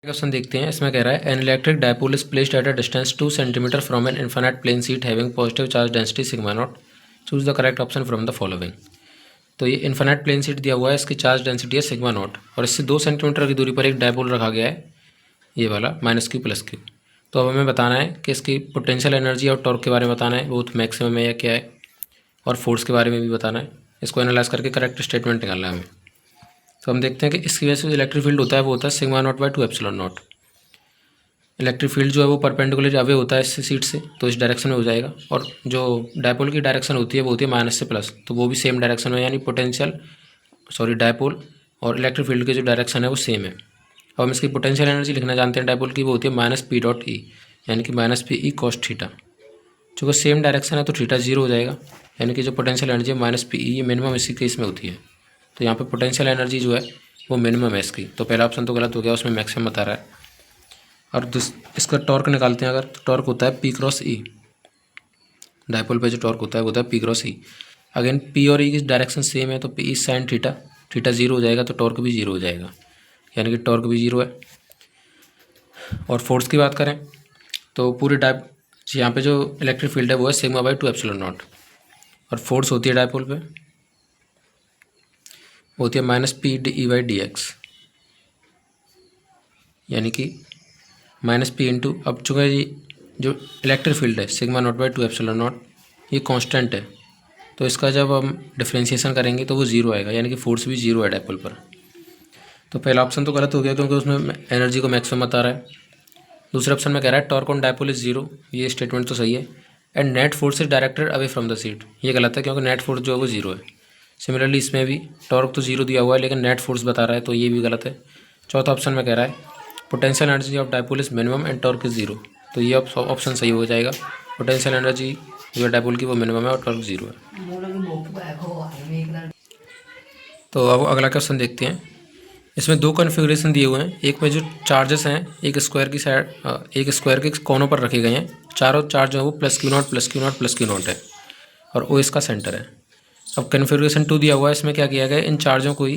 Question देखते हैं। इसमें कह रहा है an electric dipole is placed at a distance 2 centimetre from an infinite plane sheet having positive charge density sigma naught. Choose the correct option from the following. तो ये infinite plane sheet दिया हुआ है, इसकी चार्ज डेंसिटी है sigma naught और इससे 2 centimetre की दूरी पर एक डायपोल रखा गया है, ये वाला माइनस क्यू प्लस क्यू। तो अब हमें बताना है कि इसकी पोटेंशियल एनर्जी और टॉर्क के बारे में बताना है, बहुत मैक्सिमम है या क्या है, और फोर्स के बारे में भी बताना है। इसको एनालाइज करके करेक्ट स्टेटमेंट निकालना है हमें। तो हम देखते हैं कि इसकी वजह से जो इलेक्ट्रिक फील्ड होता है वो होता है sigma not by 2 epsilon not. Electric field जो है वो परपेंडिकुलर अवे होता है इससे सीट से, तो इस डायरेक्शन में हो जाएगा। और जो डायपोल की डायरेक्शन होती है वो होती है माइनस से प्लस, तो वो भी सेम डायरेक्शन में, यानी डायपोल और इलेक्ट्रिक फील्ड की जो डायरेक्शन है वो सेम है। अब हम इसकी पोटेंशियल एनर्जी लिखना जानते हैं डायपोल की, वो होती है माइनस पी डॉट ई, यानी कि minus P E cos theta. चूँकि सेम डायरेक्शन है तो थीटा जीरो हो जाएगा, यानी कि जो पोटेंशियल एनर्जी है माइनस पी ई, ये मिनिमम इसी केस में होती है। तो यहाँ पे पोटेंशियल एनर्जी जो है वो मिनिमम है इसकी, तो पहला ऑप्शन तो गलत हो गया, उसमें मैक्सिमम बता रहा है। और इसका टॉर्क निकालते हैं अगर, तो टॉर्क होता है पी क्रॉस ई। डायपोल पे जो टॉर्क होता है वो होता है पी क्रॉस ई। अगेन पी और ई की डायरेक्शन सेम है, तो P E sine theta, theta zero हो जाएगा तो टॉर्क भी जीरो हो जाएगा, यानी कि टॉर्क भी जीरो है। और फोर्स की बात करें तो पूरे यहाँ पे जो इलेक्ट्रिक फील्ड है वो है सिग्मा बाई 2 एप्सिलॉन नॉट, और फोर्स होती है डायपोल पे होती है minus P D E by D x, यानी कि माइनस पी इंटू, अब चूँकि ये जो इलेक्ट्रिक फील्ड है sigma not by 2 epsilon not ये कांस्टेंट है, तो इसका जब हम डिफ्रेंशिएशन करेंगे तो वो जीरो आएगा, यानी कि फोर्स भी जीरो है डायपोल पर। तो पहला ऑप्शन तो गलत हो गया क्योंकि उसमें एनर्जी को मैक्सिमम बता रहा है। दूसरे ऑप्शन में कह रहा है torque on dipole is zero, ये स्टेटमेंट तो सही है। And net force is directed away from the seat, ये गलत है क्योंकि नेट फोर्स जो है वो जीरो है। सिमिलरली इसमें भी टॉर्क तो जीरो दिया हुआ है लेकिन नेट फोर्स बता रहा है, तो ये भी गलत है। चौथा ऑप्शन में कह रहा है potential energy of dipole is minimum and torque is zero, तो ये ऑप्शन सही हो जाएगा। पोटेंशियल एनर्जी जो है डायपोल की वो मिनिमम है और टॉर्क जीरो है। तो अब अगला क्वेश्चन देखते हैं। इसमें दो कन्फिग्रेशन दिए हुए हैं, एक में जो चार्जेस हैं एक स्क्वायर की साइड, एक स्क्वायर के कोनों पर रखे गए हैं। चारों चार्ज जो है वो plus Q not plus Q not plus Q not है और ओ इसका सेंटर है। अब कन्फिग्रेशन 2 दिया हुआ है, इसमें क्या किया गया है, इन चार्जों को ही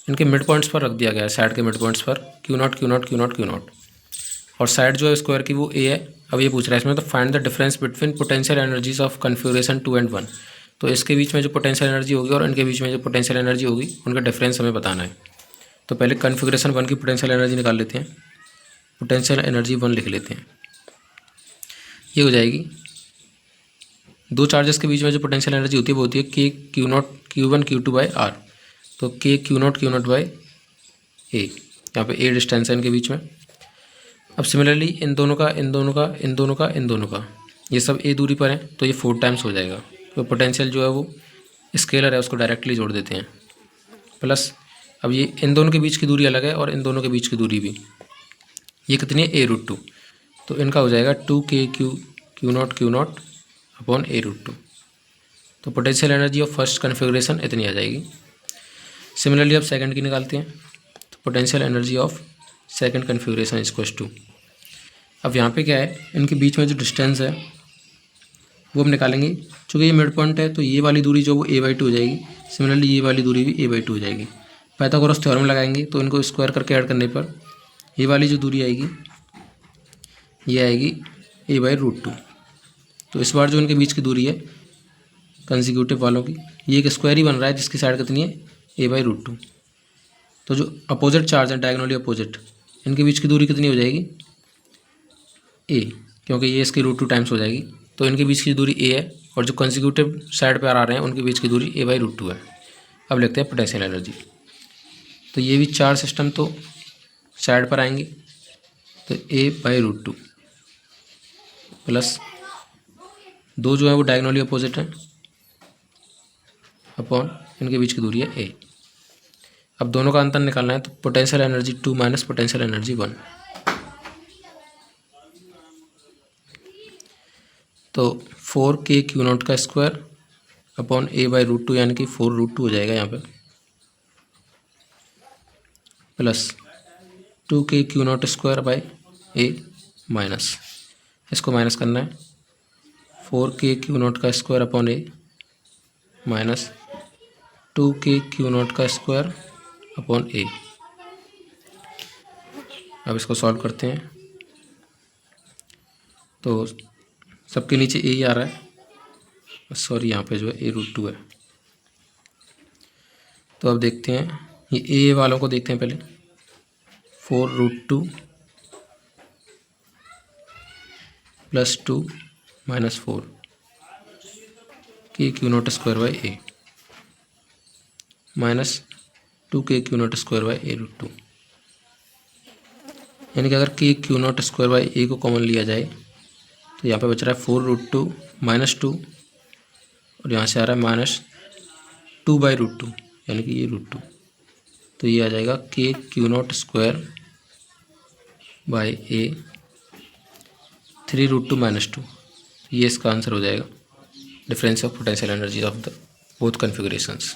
इनके मिड पॉइंट्स पर रख दिया गया है, साइड के मिड पॉइंट्स पर Q naught Q naught Q naught Q not, और साइड जो है स्क्वायर की वो ए है। अब ये पूछ रहा है इसमें, तो find the difference between potential energies of configuration 2 and 1। तो इसके बीच में जो पोटेंशियल एनर्जी होगी और इनके बीच में जो पोटेंशियल एनर्जी होगी उनका डिफरेंस हमें बताना है। तो पहले कन्फिग्रेशन 1 की पोटेंशियल एनर्जी निकाल लेते हैं। पोटेंशियल एनर्जी 1 लिख लेते हैं, ये हो जाएगी दो चार्जेस के बीच में जो पोटेंशियल एनर्जी होती है वो होती है K Q naught Q one Q two by R, तो के क्यू नॉट बाई ए, यहाँ पे ए डिस्टेंस है इनके बीच में। अब सिमिलरली इन दोनों का ये सब ए दूरी पर है, तो ये 4 टाइम्स हो जाएगा। तो पोटेंशियल जो है वो स्केलर है, उसको डायरेक्टली जोड़ देते हैं, प्लस अब ये इन दोनों के बीच की दूरी अलग है और इन दोनों के बीच की दूरी भी, ये कितनी है a√2, तो इनका हो जाएगा 2k Q not upon a√2। तो potential energy of first configuration इतनी आ जाएगी। सिमिलरली अब सेकंड की निकालते हैं, तो potential energy of second configuration equals to, अब यहाँ पे क्या है, इनके बीच में जो डिस्टेंस है वो हम निकालेंगे। चूँकि ये मिड पॉइंट है तो ये वाली दूरी जो वो a/2 हो जाएगी, सिमिलरली ये वाली दूरी भी a/2 हो जाएगी। पाइथागोरस थ्योरम लगाएंगे तो इनको स्क्वायर करके ऐड करने पर ये वाली जो दूरी आएगी ये आएगी a/√2। तो इस बार जो इनके बीच की दूरी है कंसेक्यूटिव वालों की, ये एक स्क्वायर ही बन रहा है जिसकी साइड कितनी है a/√2। तो जो अपोजिट चार्ज है डायगोनली अपोजिट, इनके बीच की दूरी कितनी हो जाएगी a, क्योंकि ये इसकी √2 टाइम्स हो जाएगी, तो इनके बीच की दूरी a है, और जो कंसेक्यूटिव साइड पर आ रहे हैं उनके बीच की दूरी a/√2 है। अब लिखते हैं पोटेंशियल एनर्जी, तो ये भी चार सिस्टम तो साइड पर आएंगे, तो a/√2 प्लस दो जो है वो डायगोनली अपोजिट हैं अपॉन इनके बीच की दूरी है a। अब दोनों का अंतर निकालना है, तो potential energy 2 minus potential energy 1, तो 4k क्यू नॉट का स्क्वायर अपॉन a/√2, यानी कि 4√2 हो जाएगा यहाँ पे, plus 2k Q not square by a minus, इसको माइनस करना है, 4k क्यू नॉट का square upon a minus 2k Q not का स्क्वायर अपॉन a। अब इसको सॉल्व करते हैं। तो सबके नीचे ए ही आ रहा है, सॉरी यहाँ पे जो है a√2 है। तो अब देखते हैं ये ए वालों को देखते हैं पहले। 4√2 + 2 - 4 k⁵² by a -2 k⁵² by a√2, यानी कि अगर k⁵² बाई a को कॉमन लिया जाए तो यहाँ पे बच रहा है 4√2 - 2 और यहाँ से आ रहा है -2/√2, यानी कि ये √2। तो ये आ जाएगा k⁵² बाई a 3√2 - 2। ये इसका आंसर हो जाएगा, difference of potential energy of the both configurations.